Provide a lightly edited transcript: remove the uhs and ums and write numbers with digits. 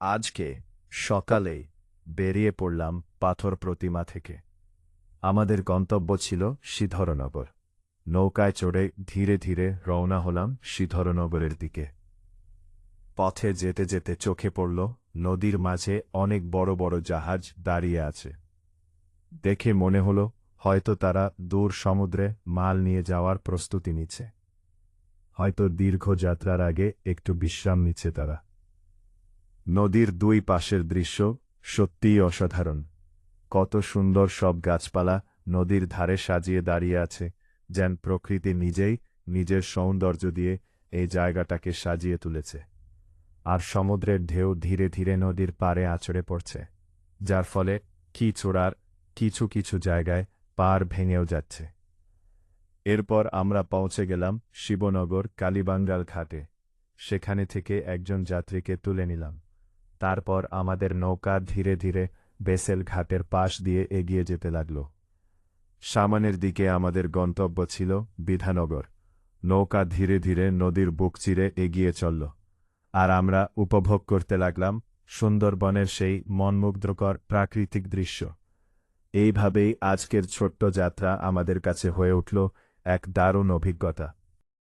আজকে সকালেই বেরিয়ে পড়লাম পাথর প্রতিমা থেকে। আমাদের গন্তব্য ছিল শ্রীধরনগর। নৌকায় চড়ে ধীরে ধীরে রওনা হলাম শ্রীধরনগরের দিকে। পথে যেতে যেতে চোখে পড়ল নদীর মাঝে অনেক বড় বড় জাহাজ দাঁড়িয়ে আছে। দেখে মনে হলো হয়তো তারা দূর সমুদ্রে মাল নিয়ে যাওয়ার প্রস্তুতি নিচ্ছে। হয়তো দীর্ঘ যাত্রার আগে একটু বিশ্রাম নিচ্ছে তারা। নদীর দুই পাশের দৃশ্য সত্যিই অসাধারণ। কত সুন্দর সব গাছপালা নদীর ধারে সাজিয়ে দাঁড়িয়ে আছে, যেন প্রকৃতি নিজেই নিজের সৌন্দর্য দিয়ে এই জায়গাটাকে সাজিয়ে তুলেছে। আর সমুদ্রের ঢেউ ধীরে ধীরে নদীর পাড়ে আছড়ে পড়ছে, যার ফলে চূড়ার কিছু কিছু জায়গায় পাড় ভেঙেও যাচ্ছে। এরপর আমরা পৌঁছে গেলাম শিবনগর কালীবাঙ্গাল ঘাটে। সেখানে থেকে একজন যাত্রীকে তুলে নিলাম। তারপর আমাদের নৌকা ধীরে ধীরে বেসেল ঘাটের পাশ দিয়ে এগিয়ে যেতে লাগল। সামনের দিকে আমাদের গন্তব্য ছিল বিধাননগর। নৌকা ধীরে ধীরে নদীর বুক চিরে এগিয়ে চলল, আর আমরা উপভোগ করতে লাগলাম সুন্দরবনের সেই মনমুগ্ধকর প্রাকৃতিক দৃশ্য। এইভাবেই আজকের ছোট্ট যাত্রা আমাদের কাছে হয়ে উঠল এক দারুণ অভিজ্ঞতা।